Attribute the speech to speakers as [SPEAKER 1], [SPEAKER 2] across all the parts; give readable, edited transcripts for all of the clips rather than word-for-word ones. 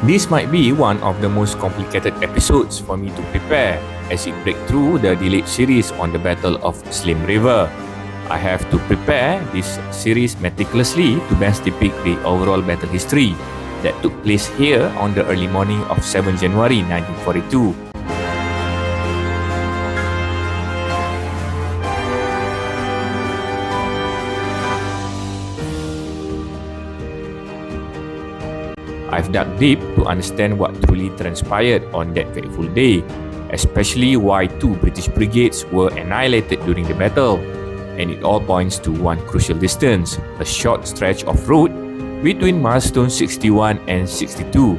[SPEAKER 1] This might be one of the most complicated episodes for me to prepare as it breaks through the delayed series on the Battle of Slim River. I have to prepare this series meticulously to best depict the overall battle history that took place here on the early morning of 7 January 1942. I've dug deep to understand what truly transpired on that fateful day, especially why 2 British brigades were annihilated during the battle, and it all points to one crucial distance, a short stretch of road between Milestone 61 and 62.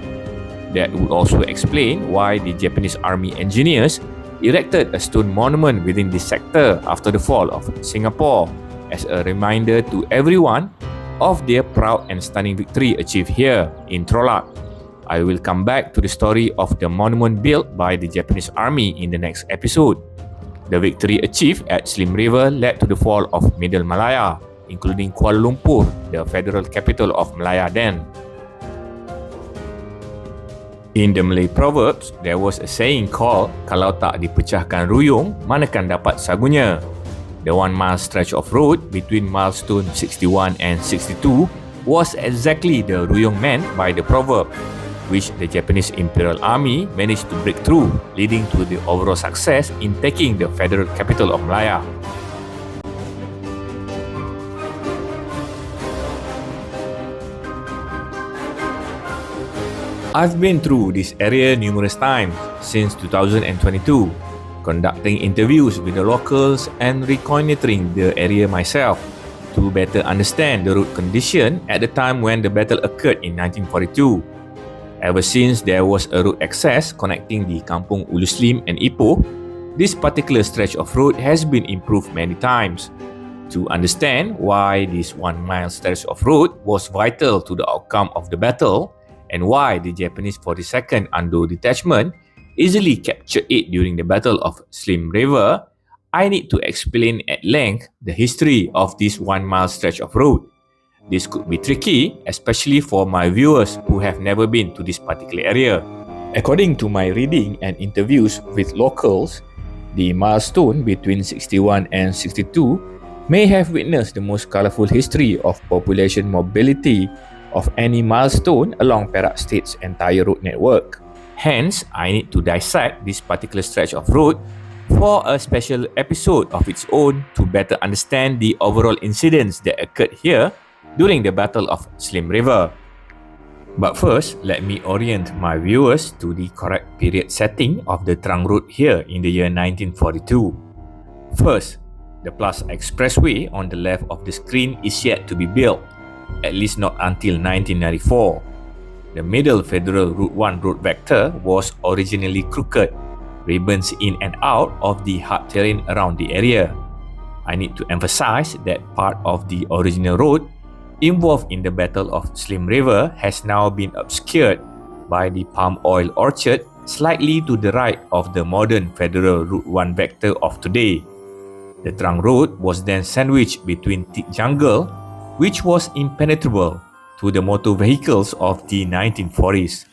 [SPEAKER 1] That would also explain why the Japanese Army engineers erected a stone monument within this sector after the fall of Singapore, as a reminder to everyone of their proud and stunning victory achieved here in Trolak. I will come back to the story of the monument built by the Japanese Army in the next episode. The victory achieved at Slim River led to the fall of Middle Malaya, including Kuala Lumpur, the federal capital of Malaya then. In the Malay proverbs, there was a saying called, "Kalau tak dipecahkan ruyung, manakan dapat sagunya." The 1 mile stretch of road between Milestone 61 and 62 was exactly the ruyung meant by the proverb, which the Japanese Imperial Army managed to break through, leading to the overall success in taking the federal capital of Malaya. I've been through this area numerous times since 2022, conducting interviews with the locals and reconnoitering the area myself to better understand the road condition at the time when the battle occurred in 1942. Ever since there was a road access connecting the Kampung Ulu Slim and Ipoh, this particular stretch of road has been improved many times. To understand why this 1 mile stretch of road was vital to the outcome of the battle and why the Japanese 42nd Ando Detachment easily captured it during the Battle of Slim River, I need to explain at length the history of this 1 mile stretch of road. This could be tricky, especially for my viewers who have never been to this particular area. According to my reading and interviews with locals, the milestone between 61 and 62 may have witnessed the most colourful history of population mobility of any milestone along Perak State's entire road network. Hence, I need to dissect this particular stretch of road for a special episode of its own to better understand the overall incidents that occurred here during the Battle of Slim River. But first, let me orient my viewers to the correct period setting of the trunk road here in the year 1942. First, the Plus Expressway on the left of the screen is yet to be built, at least not until 1994. The middle Federal Route 1 road vector was originally crooked, ribbons in and out of the hard terrain around the area. I need to emphasize that part of the original road involved in the Battle of Slim River has now been obscured by the palm oil orchard slightly to the right of the modern Federal Route 1 vector of today. The trunk road was then sandwiched between thick jungle, which was impenetrable to the motor vehicles of the 1940s.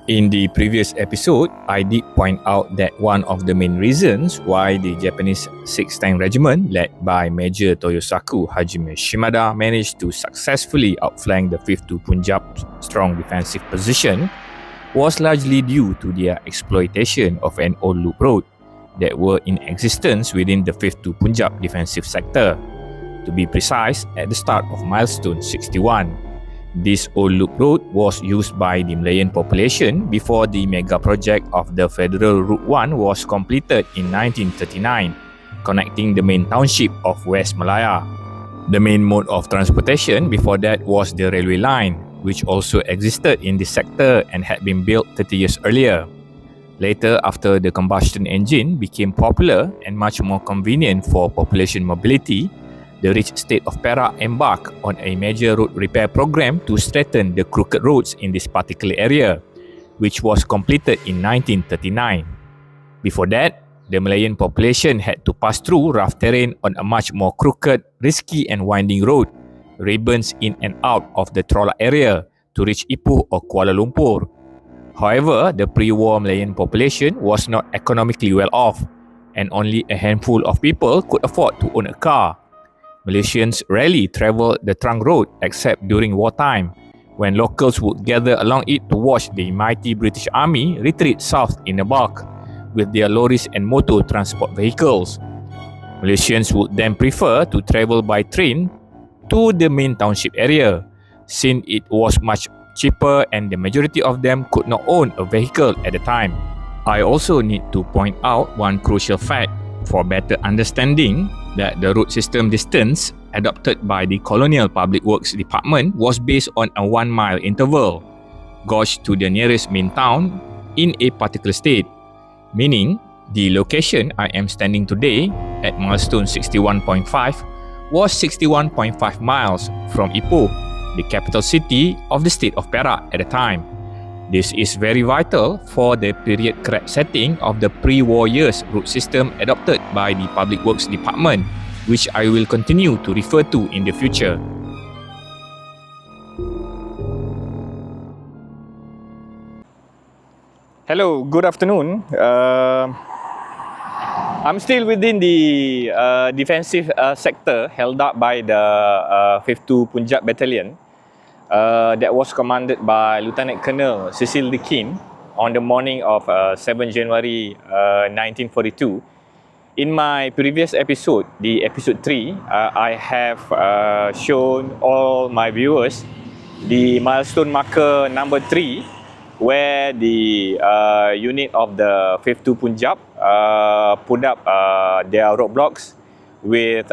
[SPEAKER 1] In the previous episode, I did point out that one of the main reasons why the Japanese 6th Tank Regiment led by Major Toyosaku Hajime Shimada managed to successfully outflank the 5th to Punjab's strong defensive position was largely due to their exploitation of an old loop road that were in existence within the 5th to Punjab defensive sector. To be precise, at the start of Milestone 61, this old loop road was used by the Malayan population before the mega project of the Federal Route 1 was completed in 1939, connecting the main township of West Malaya. The main mode of transportation before that was the railway line, which also existed in this sector and had been built 30 years earlier. Later, after the combustion engine became popular and much more convenient for population mobility, the rich state of Perak embarked on a major road repair program to straighten the crooked roads in this particular area, which was completed in 1939. Before that, the Malayan population had to pass through rough terrain on a much more crooked, risky and winding road ribbons in and out of the Trolak area to reach Ipoh or Kuala Lumpur. However, the pre-war Malayan population was not economically well off, and only a handful of people could afford to own a car. Malaysians rarely travelled the trunk road except during wartime, when locals would gather along it to watch the mighty British Army retreat south in a bulk with their lorries and motor transport vehicles. Malaysians would then prefer to travel by train to the main township area, since it was much cheaper and the majority of them could not own a vehicle at the time. I also need to point out one crucial fact for better understanding that the route system distance adopted by the Colonial Public Works Department was based on a 1 mile interval, gauged to the nearest main town in a particular state, meaning the location I am standing today at Milestone 61.5 was 61.5 miles from Ipoh, the capital city of the state of Perak at the time. This is very vital for the period correct setting of the pre-war years route system adopted by the Public Works Department, which I will continue to refer to in the future.
[SPEAKER 2] Hello, good afternoon. I'm still within the defensive sector held up by the 52 Punjab Battalion that was commanded by Lieutenant Colonel Cecil Deakin on the morning of 7 January 1942. In my previous episode, the episode 3, I have shown all my viewers the milestone marker number 3, where the unit of the 52 Punjab put up their roadblocks with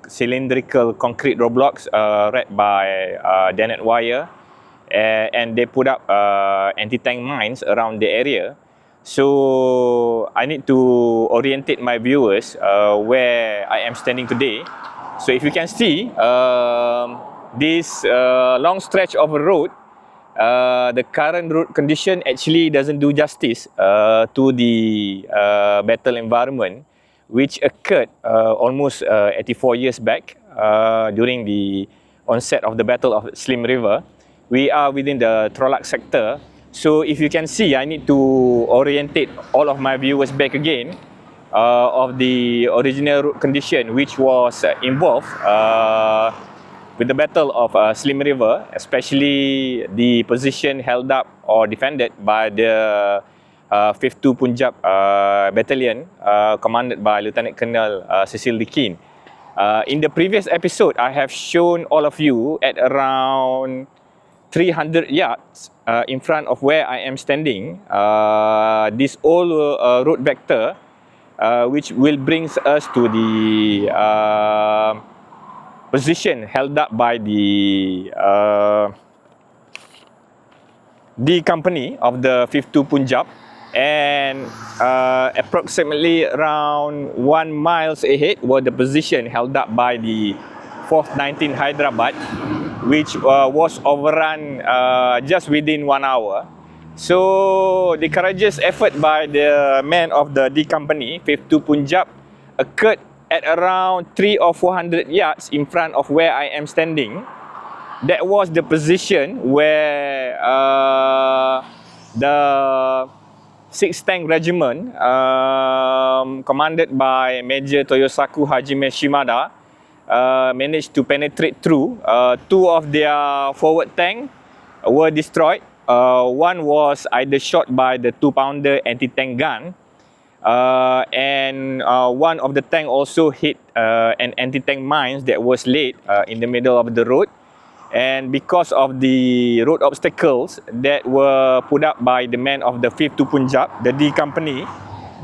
[SPEAKER 2] cylindrical concrete roadblocks wrapped by dennet wire, and they put up anti-tank mines around the area. So I need to orientate my viewers where I am standing today. So if you can see this long stretch of a road, the current road condition actually doesn't do justice to the battle environment, which occurred almost 84 years back during the onset of the Battle of Slim River. We are within the Trolak sector. So if you can see, I need to orientate all of my viewers back again of the original road condition which was involved with the Battle of Slim River, especially the position held up or defended by the 52 Punjab Battalion commanded by Lieutenant Colonel Cecil Deakin. In the previous episode, I have shown all of you at around 300 yards in front of where I am standing, this old road vector which will bring us to the position held up by the D company of the 52 Punjab, and approximately around 1 mile ahead was the position held up by the 4th 19 Hyderabad, which was overrun just within 1 hour. So the courageous effort by the men of the D company 52 Punjab occurred at around 300 or 400 yards in front of where I am standing. That was the position where the 6th Tank Regiment, commanded by Major Toyosaku Hajime Shimada, managed to penetrate through. 2 of their forward tanks were destroyed. One was either shot by the 2-pounder anti-tank gun, and one of the tank also hit an anti-tank mines that was laid in the middle of the road. And because of the road obstacles that were put up by the men of the 52 Punjab, the D company,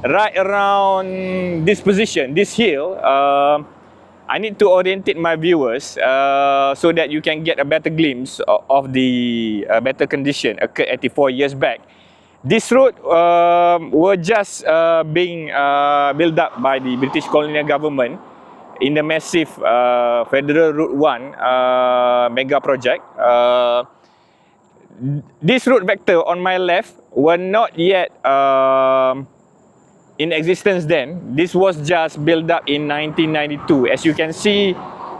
[SPEAKER 2] right around this position, this hill, I need to orientate my viewers so that you can get a better glimpse of the better condition occurred 84 years back. This road were just being built up by the British colonial government in the massive Federal Route 1 mega project. This road vector on my left were not yet in existence then. This was just built up in 1992. As you can see,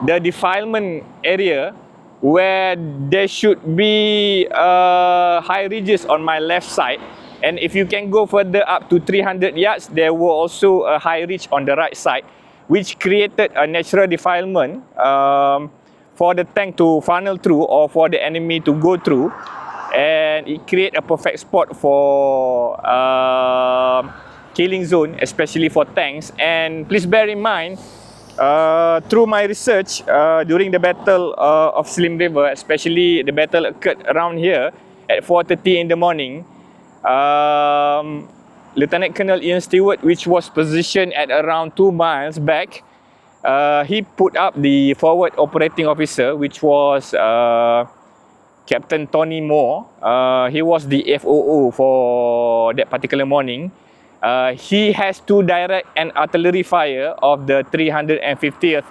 [SPEAKER 2] the defilement area where there should be high ridges on my left side, and if you can go further up to 300 yards, there were also a high ridge on the right side, which created a natural defilement for the tank to funnel through or for the enemy to go through, and it create a perfect spot for killing zone, especially for tanks. And please bear in mind, through my research during the Battle of Slim River, especially the battle occurred around here at 4:30 in the morning, Lieutenant Colonel Ian Stewart, which was positioned at around 2 miles back, he put up the forward operating officer, which was Captain Tony Moore. He was the FOO for that particular morning. He has to direct an artillery fire of the 350th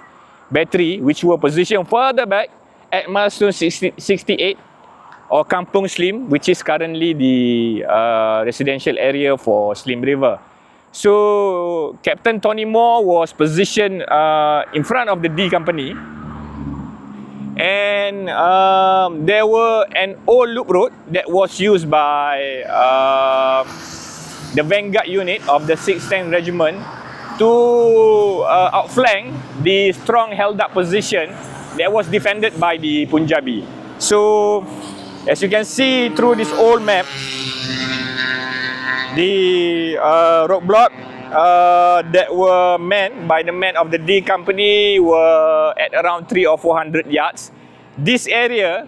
[SPEAKER 2] battery, which were positioned further back at Milestone 68 or Kampung Slim, which is currently the residential area for Slim River. So Captain Tony Moore was positioned in front of the D company, and there were an old loop road that was used by the vanguard unit of the 6th Tank Regiment to outflank the strong held up position that was defended by the Punjabi. So as you can see through this old map, the roadblock that were manned by the men of the D company were at around 300 or 400 yards. This area,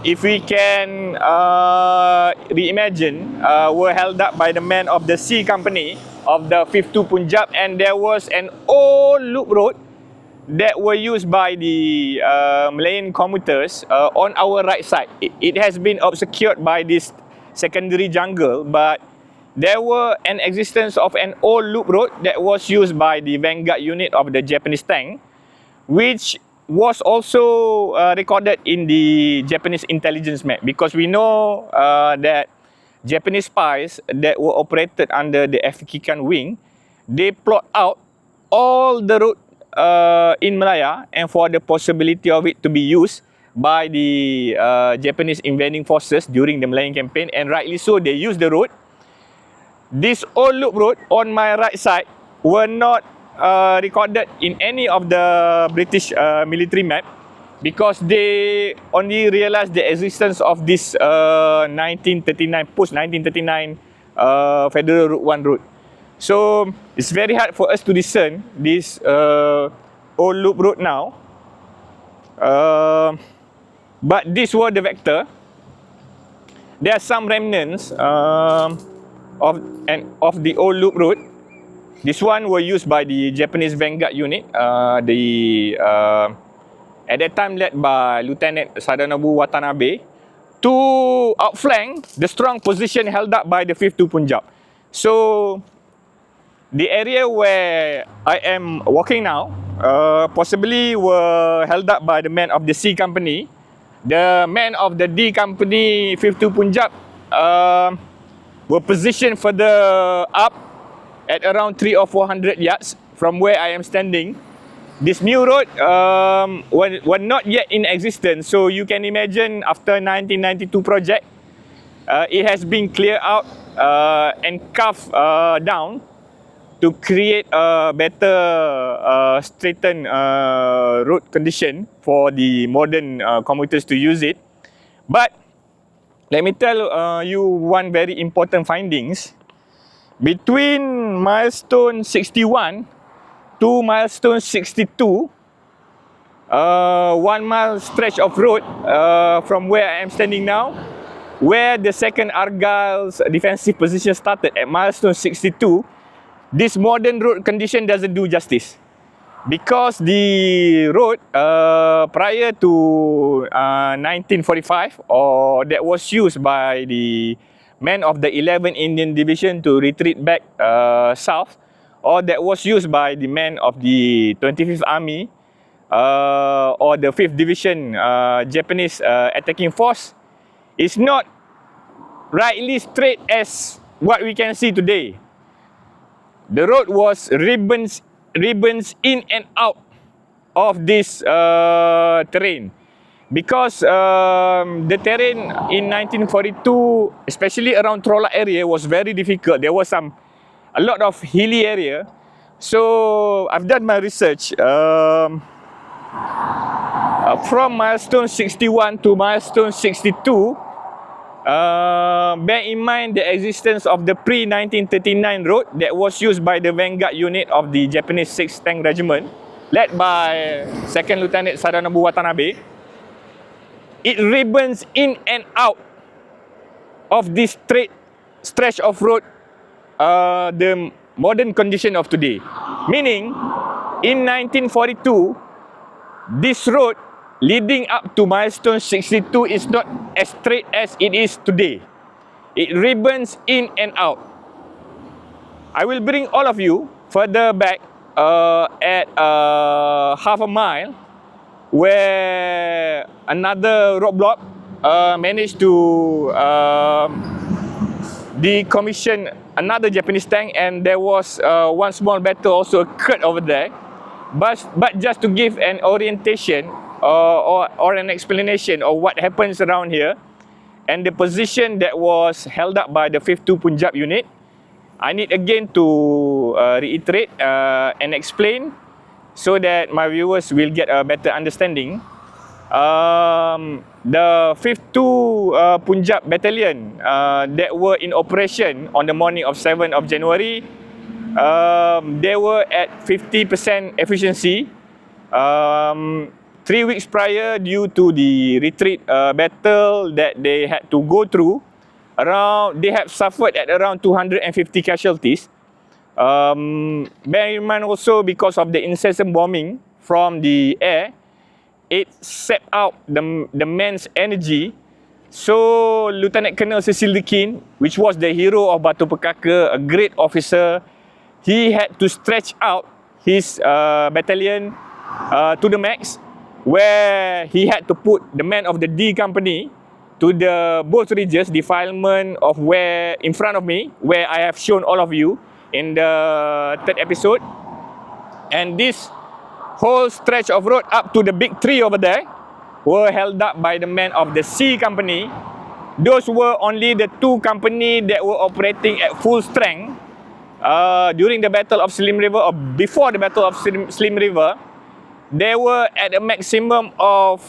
[SPEAKER 2] if we can reimagine, were held up by the men of the C company of the 52 Punjab, and there was an old loop road that were used by the Malayan commuters on our right side. It has been obscured by this secondary jungle, but there were an existence of an old loop road that was used by the vanguard unit of the Japanese tank, which was also recorded in the Japanese intelligence map, because we know that Japanese spies that were operated under the African wing, they plot out all the route in Malaya, and for the possibility of it to be used by the Japanese invading forces during the Malayan Campaign, and rightly so, they used the road. This old loop road on my right side were not recorded in any of the British military map, because they only realized the existence of this 1939, post-1939 Federal Route 1 route. So it's very hard for us to discern this old loop road now. But this was the vector. There are some remnants of the old loop road. This one were used by the Japanese vanguard unit, at that time led by Lieutenant Sadanobu Watanabe, to outflank the strong position held up by the 52 Punjab. So the area where I am walking now possibly were held up by the men of the C company. The men of the D company, 52 Punjab, were positioned further up at around 300 or 400 yards from where I am standing. This new road were not yet in existence, so you can imagine after 1992 project, it has been cleared out and carved down to create a better straightened road condition for the modern commuters to use it. But let me tell you one very important findings. Between Milestone 61 to Milestone 62, 1 mile stretch of road from where I am standing now, where the 2nd Argyle's defensive position started at Milestone 62, this modern road condition doesn't do justice. Because the road prior to 1945, or that was used by the men of the 11th Indian Division to retreat back south, or that was used by the men of the 25th Army or the 5th Division Japanese attacking force, is not rightly straight as what we can see today. The road was ribbons in and out of this terrain. Because the terrain in 1942, especially around Trolak area, was very difficult. There was a lot of hilly area. So I've done my research. From milestone 61 to milestone 62, bear in mind the existence of the pre-1939 road that was used by the vanguard unit of the Japanese 6th Tank Regiment, led by 2nd Lieutenant Sadanobu Watanabe. It ribbons in and out of this straight stretch of road the modern condition of today. Meaning, in 1942, this road leading up to milestone 62 is not as straight as it is today. It ribbons in and out. I will bring all of you further back at half a mile, where another roadblock managed to decommission another Japanese tank, and there was one small battle also occurred over there. But just to give an orientation or an explanation of what happens around here and the position that was held up by the 52 Punjab unit, I need again to reiterate and explain so that my viewers will get a better understanding. The 52 Punjab battalion that were in operation on the morning of 7th of January, they were at 50% efficiency. 3 weeks prior, due to the retreat battle that they had to go through, they have suffered at around 250 casualties. Bear in mind also, because of the incessant bombing from the air, it sapped out the men's energy. So Lieutenant Colonel Cecil Deakin, which was the hero of Batu Pekaka, a great officer, he had to stretch out his battalion to the max, where he had to put the men of the D company to the both ridges, defilement of where in front of me, where I have shown all of you in the 3rd episode. And this whole stretch of road up to the big tree over there were held up by the men of the C company. Those were only the 2 company that were operating at full strength during the Battle of Slim River, or before the Battle of Slim River. They were at a maximum of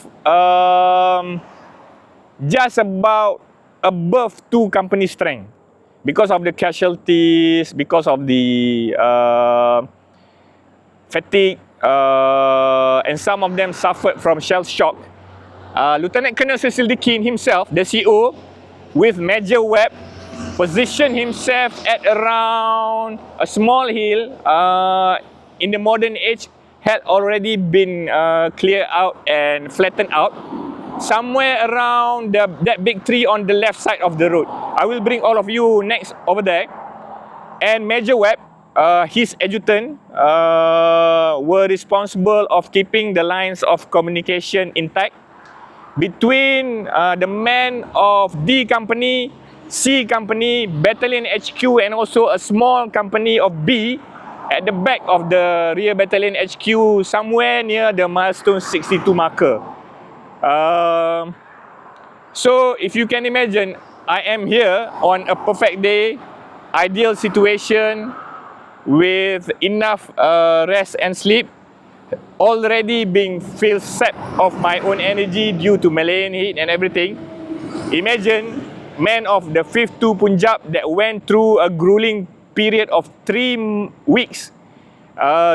[SPEAKER 2] just about above 2 company strength, because of the casualties, because of the fatigue, and some of them suffered from shell shock. Lieutenant Colonel Cecil Deakin himself, the CO, with Major Webb, positioned himself at around a small hill in the modern age, had already been cleared out and flattened out, somewhere around that big tree on the left side of the road. I will bring all of you next over there. And Major Webb, his adjutant, were responsible of keeping the lines of communication intact between the men of D company, C company, battalion HQ, and also a small company of B at the back of the rear battalion HQ, somewhere near the milestone 62 marker. So if you can imagine, I am here on a perfect day, ideal situation, with enough rest and sleep, already being feel sapped of my own energy due to Malayan heat and everything. Imagine men of the 52 Punjab that went through a grueling period of 3 weeks,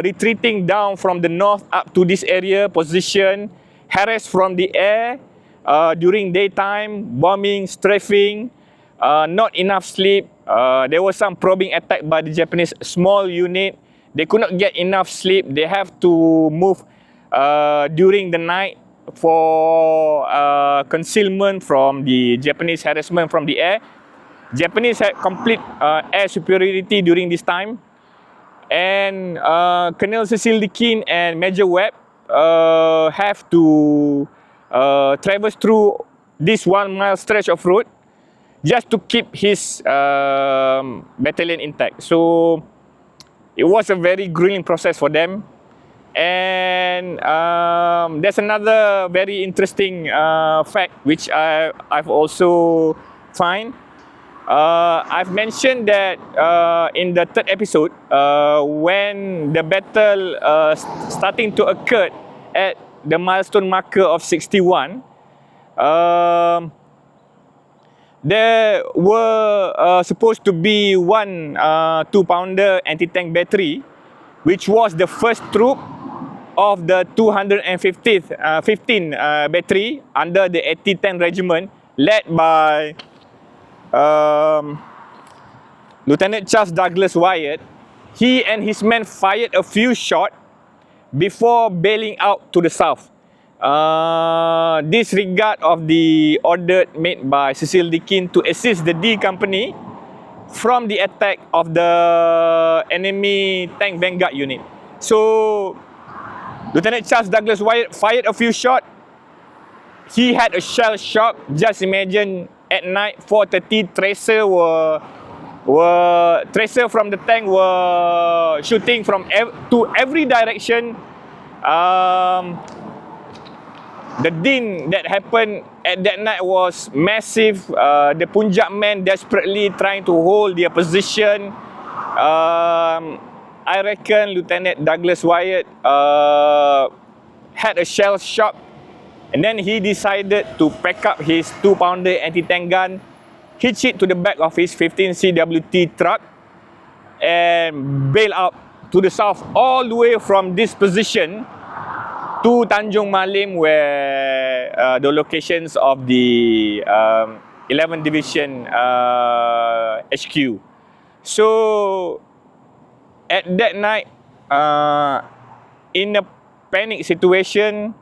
[SPEAKER 2] retreating down from the north up to this area position, harassed from the air during daytime, bombing, strafing, not enough sleep. There was some probing attack by the Japanese small unit. They could not get enough sleep. They have to move during the night for concealment from the Japanese harassment from the air. Japanese had complete air superiority during this time, and Colonel Cecil Deakin and Major Webb have to traverse through this 1 mile stretch of road just to keep his battalion intact. So it was a very grueling process for them. And there's another very interesting fact which I've also find. I've mentioned that in the third episode, when the battle starting to occur at the milestone marker of 61, there were supposed to be one 2-pounder anti-tank battery, which was the first troop of the 215th battery under the 8010 regiment, led by Lieutenant Charles Douglas Wyatt. He and his men fired a few shots before bailing out to the south. Disregard of the order made by Cecil Deakin to assist the D Company from the attack of the enemy tank vanguard unit. So Lieutenant Charles Douglas Wyatt fired a few shots. He had a shell shock. Just imagine at night, 4:30, tracer from the tank were shooting from to every direction. The din that happened at that night was massive. The Punjab men desperately trying to hold their position. I reckon Lieutenant Douglas Wyatt had a shell shock, and then he decided to pack up his 2-pounder anti-tank gun, hitch it to the back of his 15 CWT truck, and bail out to the south, all the way from this position to Tanjung Malim, where the locations of the 11th Division HQ. So at that night, in a panic situation,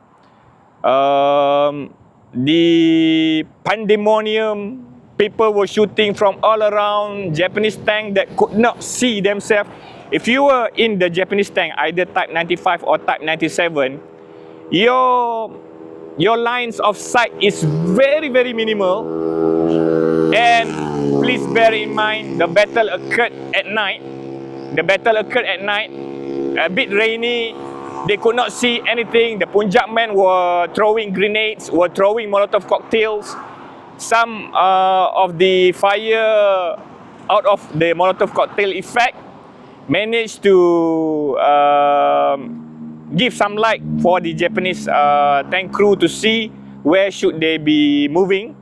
[SPEAKER 2] the Pandemonium people were shooting from all around Japanese tank that could not see themselves. If you were in the Japanese tank, either Type 95 or Type 97, your lines of sight is very, very minimal. And please bear in mind, the battle occurred at night. A bit rainy. They could not see anything. The Punjab men were throwing grenades, were throwing Molotov cocktails. Some of the fire out of the Molotov cocktail effect managed to give some light for the Japanese tank crew to see where should they be moving.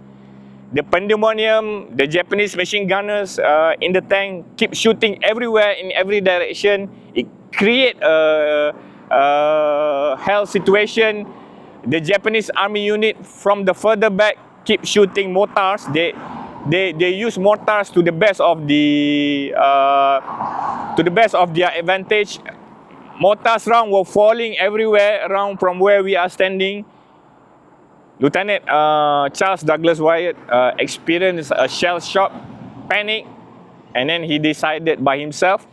[SPEAKER 2] The Pandemonium, the Japanese machine gunners in the tank keep shooting everywhere in every direction. It create a hell situation. The Japanese army unit from the further back keep shooting mortars. They use mortars to the best of their advantage. Mortars round were falling everywhere around from where we are standing. Lieutenant Charles Douglas Wyatt experienced a shell shock, panic, and then he decided by himself,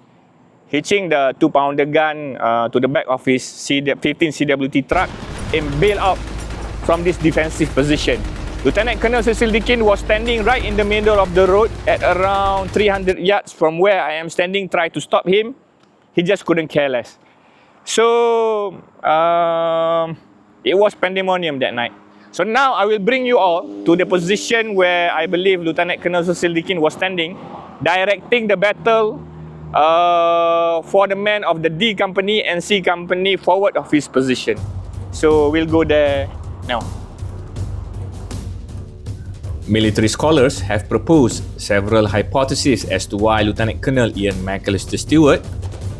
[SPEAKER 2] hitching the 2-pounder gun to the back of his 15 CWT truck, and bail out from this defensive position. Lieutenant Colonel Cecil Deakin was standing right in the middle of the road at around 300 yards from where I am standing, tried to stop him. He just couldn't care less. So it was Pandemonium that night. So now I will bring you all to the position where I believe Lieutenant Colonel Cecil Deakin was standing, directing the battle for the men of the D Company and C Company forward of his position. So we'll go there now.
[SPEAKER 1] Military scholars have proposed several hypotheses as to why Lieutenant Colonel Ian McAllister Stewart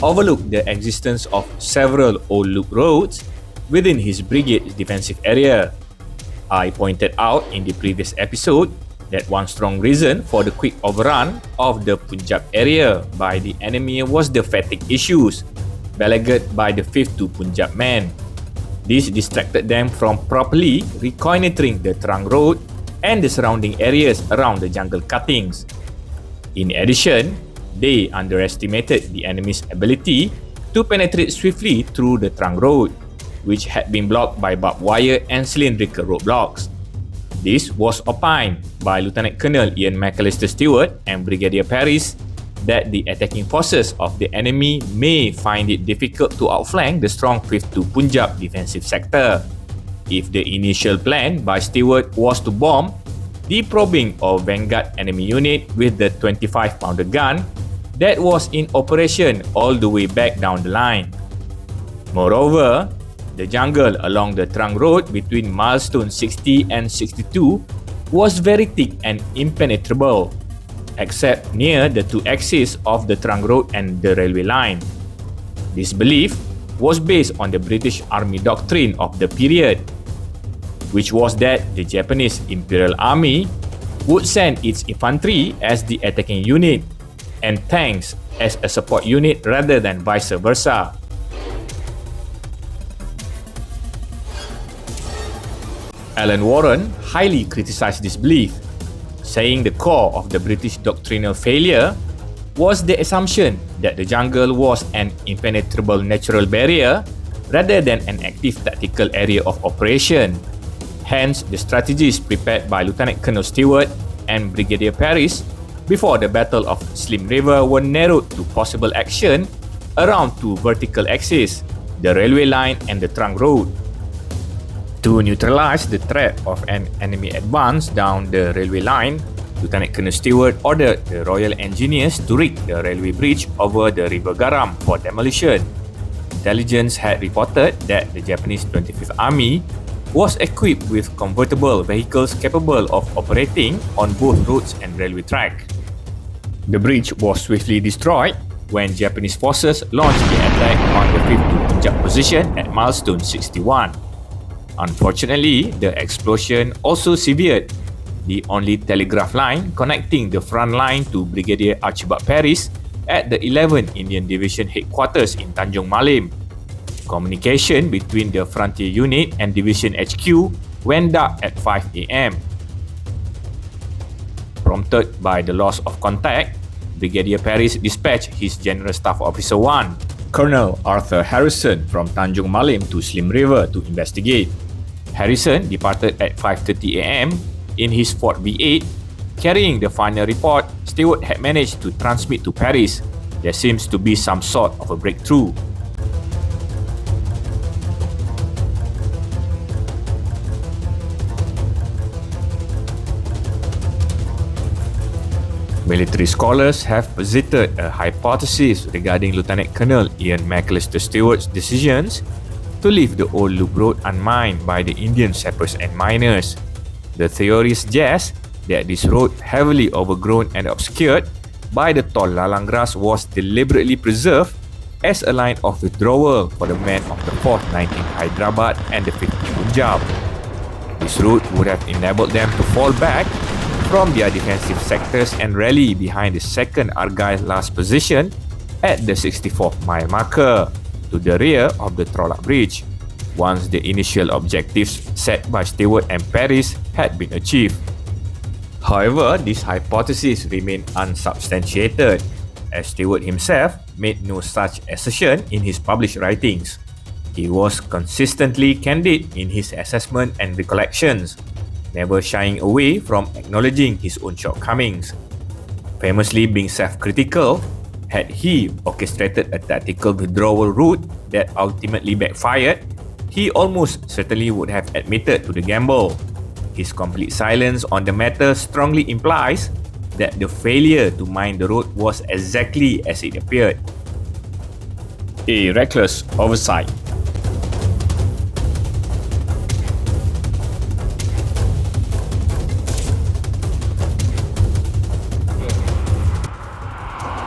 [SPEAKER 1] overlooked the existence of several old loop roads within his brigade's defensive area. I pointed out in the previous episode that one strong reason for the quick overrun of the Punjab area by the enemy was the fatigue issues, beleaguered by the 5th to Punjab men. This distracted them from properly reconnoitering the trunk road and the surrounding areas around the jungle cuttings. In addition, they underestimated the enemy's ability to penetrate swiftly through the trunk road, which had been blocked by barbed wire and cylindrical roadblocks. This was opined by Lieutenant Colonel Ian McAllister Stewart and Brigadier Paris that the attacking forces of the enemy may find it difficult to outflank the strong 5th to Punjab defensive sector. If the initial plan by Stewart was to bomb the probing of Vanguard enemy unit with the 25-pounder gun that was in operation all the way back down the line. Moreover, the jungle along the trunk road between Milestone 60 and 62 was very thick and impenetrable, except near the two axes of the trunk road and the railway line. This belief was based on the British Army doctrine of the period, which was that the Japanese Imperial Army would send its infantry as the attacking unit and tanks as a support unit rather than vice versa. Alan Warren highly criticized this belief, saying the core of the British doctrinal failure was the assumption that the jungle was an impenetrable natural barrier rather than an active tactical area of operation. Hence, the strategies prepared by Lieutenant Colonel Stewart and Brigadier Paris before the Battle of Slim River were narrowed to possible action around two vertical axes, the railway line and the trunk road. To neutralize the threat of an enemy advance down the railway line, Lieutenant Colonel Stewart ordered the Royal Engineers to rig the railway bridge over the River Garam for demolition. Intelligence had reported that the Japanese 25th Army was equipped with convertible vehicles capable of operating on both roads and railway track. The bridge was swiftly destroyed when Japanese forces launched the attack on the 5th to Punjab position at Milestone 61. Unfortunately, the explosion also severed the only telegraph line connecting the front line to Brigadier Archibald Paris at the 11th Indian Division headquarters in Tanjung Malim. Communication between the Frontier Unit and Division HQ went dark at 5 a.m. Prompted by the loss of contact, Brigadier Paris dispatched his General Staff Officer 1, Colonel Arthur Harrison, from Tanjung Malim to Slim River to investigate. Harrison departed at 5:30 a.m. in his Ford V8, carrying the final report Stewart had managed to transmit to Paris. There seems to be some sort of a breakthrough. Military scholars have posited a hypothesis regarding Lieutenant Colonel Ian McAllister Stewart's decisions to leave the old loop road unmined by the Indian sappers and miners. The theory suggests that this road, heavily overgrown and obscured by the tall lalang grass, was deliberately preserved as a line of withdrawal for the men of the 4th 19th Hyderabad and the 5th Punjab. This route would have enabled them to fall back from their defensive sectors and rally behind the 2nd Argyle last position at the 64th mile marker to the rear of the Trolak Bridge, once the initial objectives set by Stewart and Paris had been achieved. However, this hypothesis remained unsubstantiated, as Stewart himself made no such assertion in his published writings. He was consistently candid in his assessment and recollections, never shying away from acknowledging his own shortcomings. Famously being self-critical, had he orchestrated a tactical withdrawal route that ultimately backfired, he almost certainly would have admitted to the gamble. His complete silence on the matter strongly implies that the failure to mine the road was exactly as it appeared: a reckless oversight.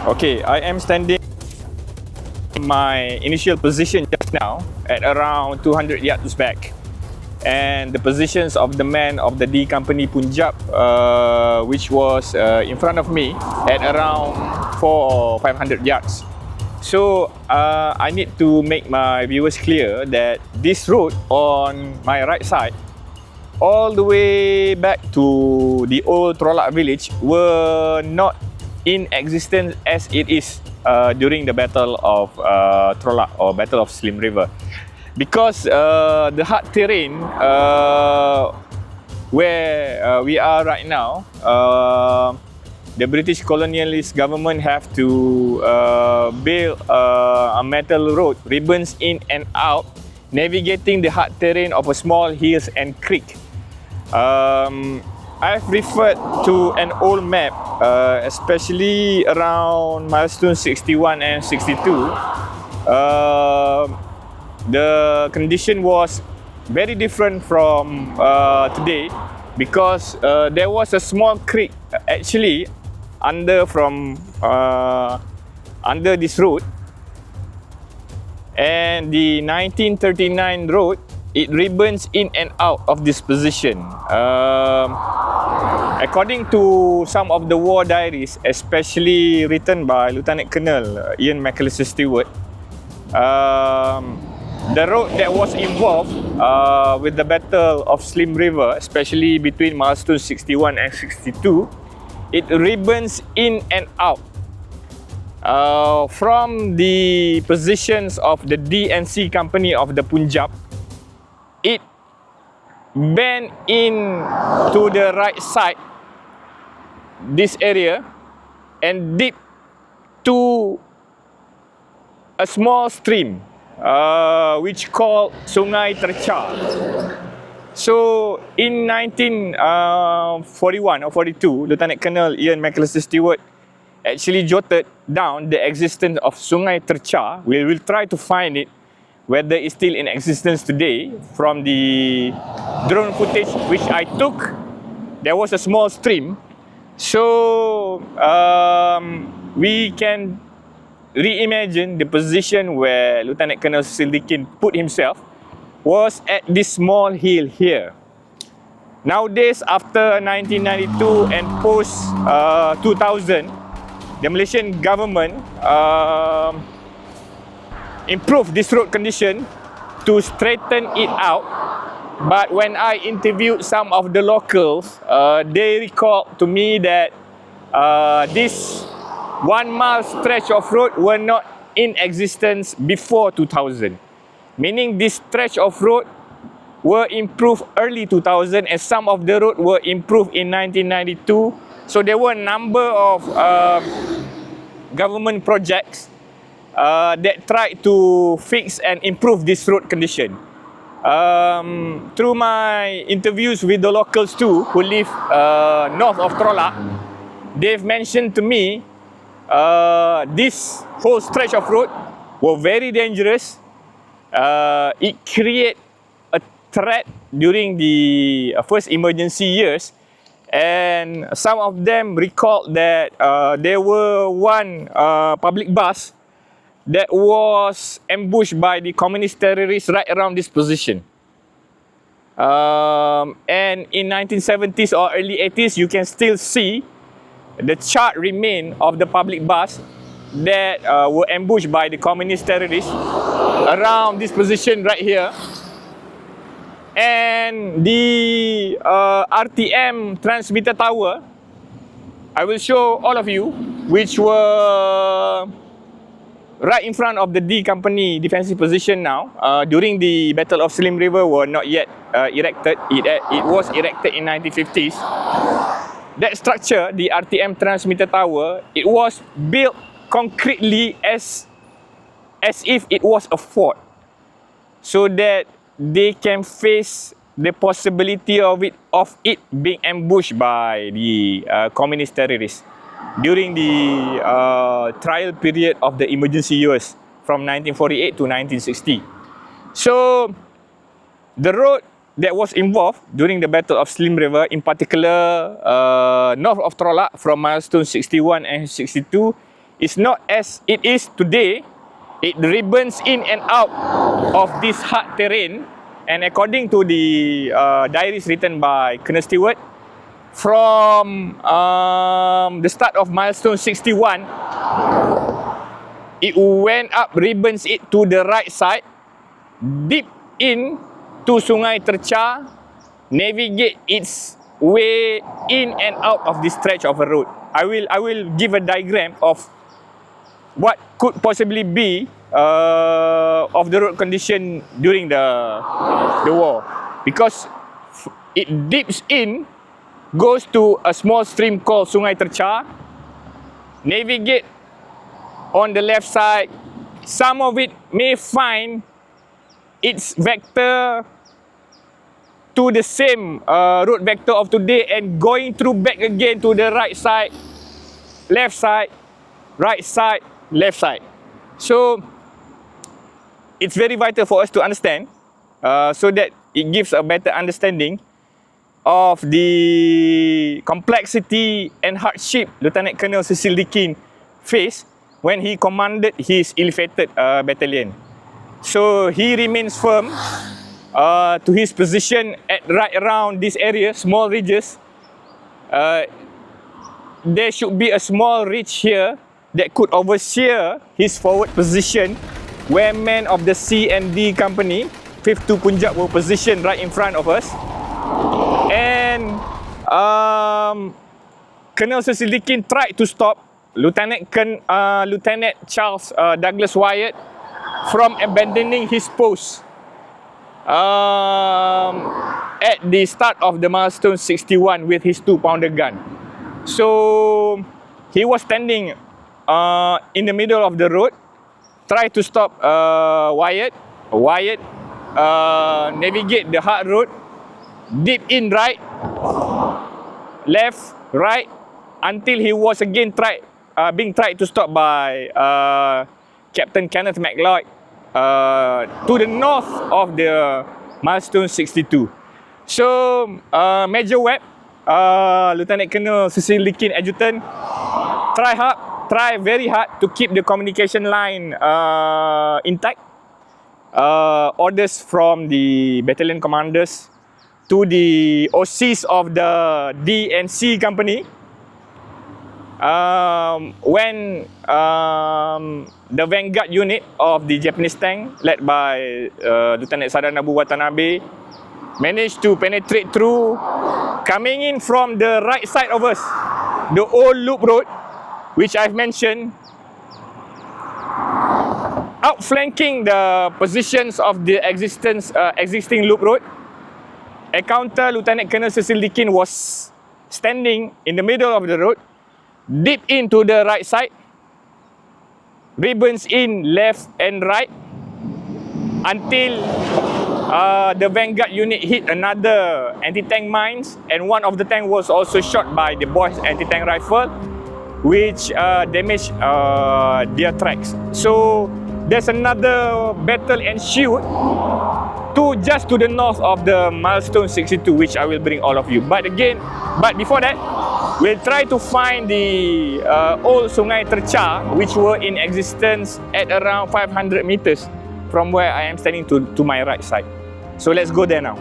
[SPEAKER 2] Okay, I am standing in my initial position just now at around 200 yards back, and the positions of the men of the D Company Punjab, which was in front of me at around 400 or 500 yards. So I need to make my viewers clear that this road on my right side, all the way back to the old Trolak village, were not in existence as it is during the Battle of Trolak or Battle of Slim River, because the hard terrain where we are right now the British colonialist government have to build a metal road, ribbons in and out, navigating the hard terrain of a small hills and creek. I've referred to an old map, especially around milestone 61 and 62. The condition was very different from today, because there was a small creek actually under this road, and the 1939 road, it ribbons in and out of this position. According to some of the war diaries, especially written by Lieutenant Colonel Ian McAllister Stewart, the road that was involved with the Battle of Slim River, especially between milestone 61 and 62, it ribbons in and out from the positions of the D&C Company of the Punjab. It bend in to the right side, this area, and dip to a small stream which called Sungai Terca. So in 1941 or 42, Lieutenant Colonel Ian McAllister Stewart actually jotted down the existence of Sungai Terca. We will try to find it, whether it's still in existence today, from the drone footage which I took. There was a small stream, so we can reimagine the position where Lieutenant Colonel Cecil Deakin put himself was at this small hill here. Nowadays, after 1992 and post 2000, the Malaysian government improved this road condition to straighten it out. But when I interviewed some of the locals, they recalled to me that this 1 mile stretch of road were not in existence before 2000. Meaning this stretch of road were improved early 2000, and some of the road were improved in 1992. So there were a number of government projects that tried to fix and improve this road condition. Through my interviews with the locals too, who live north of Trolak, they've mentioned to me this whole stretch of road were very dangerous. It created a threat during the first emergency years, and some of them recalled that there were one public bus that was ambushed by the communist terrorists right around this position. And in 1970s or early 80s, you can still see the charred remain of the public bus that were ambushed by the communist terrorists around this position right here. And the RTM transmitter tower, I will show all of you, which were right in front of the D Company defensive position now. During the Battle of Slim River were not yet erected. It was erected in 1950s. That structure, the RTM transmitter tower, it was built concretely as if it was a fort, so that they can face the possibility of it being ambushed by the communist terrorists during the trial period of the emergency years from 1948 to 1960. So the road that was involved during the Battle of Slim River, in particular north of Trolak from milestone 61 and 62, is not as it is today. It ribbons in and out of this hard terrain, and according to the diaries written by Colonel Stewart, from the start of milestone 61, it went up, ribbons it to the right side, deep in to Sungai Terca, navigate its way in and out of this stretch of a road. I will give a diagram of what could possibly be of the road condition during the war, because it dips in, goes to a small stream called Sungai Terca, navigate on the left side, some of it may find its vector to the same route vector of today and going through back again to the right side, left side, right side, left side. So it's very vital for us to understand so that it gives a better understanding of the complexity and hardship Lieutenant Colonel Cecil Deakin faced when he commanded his elevated battalion. So he remains firm to his position at right around this area, small ridges. There should be a small ridge here that could overseer his forward position, where men of the C and D Company, 5th to Punjab, were positioned right in front of us. And Colonel Cecil Deakin tried to stop Lieutenant Charles Douglas Wyatt from abandoning his post at the start of the Milestone 61 with his 2-pounder gun. So he was standing in the middle of the road, tried to stop Wyatt. Wyatt navigate the hard road, deep in right, left, right, until he was again being tried to stop by Captain Kenneth MacLeod to the north of the Milestone 62. So Major Webb, Lieutenant Colonel Cecil Deakin Adjutant, try very hard to keep the communication line intact. Orders from the battalion commanders to the OCs of the D and C Company. When the vanguard unit of the Japanese tank, led by Lieutenant Sadanabu Watanabe, managed to penetrate through, coming in from the right side of us, the old loop road, which I've mentioned, outflanking the positions of the existing loop road. Encounter Lieutenant Colonel Cecil Deakin was standing in the middle of the road, deep into the right side, ribbons in left and right, until the vanguard unit hit another anti-tank mines, and one of the tank was also shot by the boys' anti-tank rifle, which damaged their tracks. So there's another battle ensued just to the north of the Milestone 62, which I will bring all of you. But before that, we'll try to find the old Sungai Terca, which were in existence at around 500 meters from where I am standing to my right side. So let's go there now.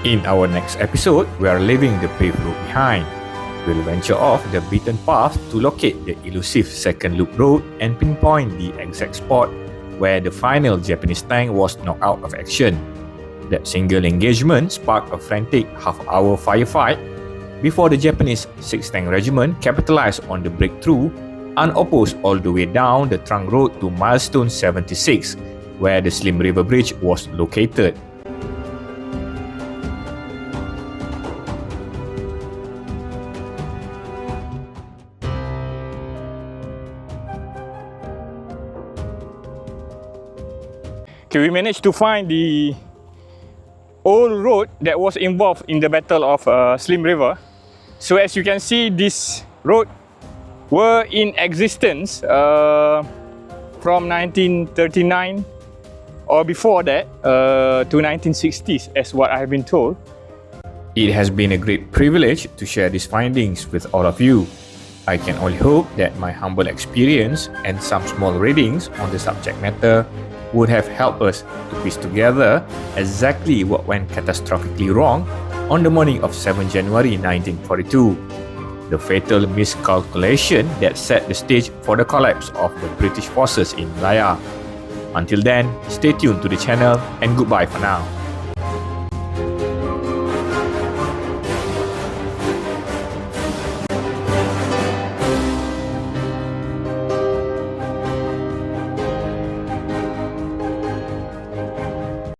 [SPEAKER 1] In our next episode, we are leaving the paved road behind. We'll venture off the beaten path to locate the elusive second loop road and pinpoint the exact spot where the final Japanese tank was knocked out of action. That single engagement sparked a frantic half-hour firefight before the Japanese 6th Tank Regiment capitalized on the breakthrough, unopposed all the way down the trunk road to Milestone 76, where the Slim River Bridge was located.
[SPEAKER 2] Okay, we managed to find the old road that was involved in the Battle of Slim River. So as you can see, this road were in existence from 1939 or before that to 1960s, as what I have been told.
[SPEAKER 1] It has been a great privilege to share these findings with all of you. I can only hope that my humble experience and some small readings on the subject matter would have helped us to piece together exactly what went catastrophically wrong on the morning of 7 January 1942. the fatal miscalculation that set the stage for the collapse of the British forces in Malaya. Until then, stay tuned to the channel and goodbye for now.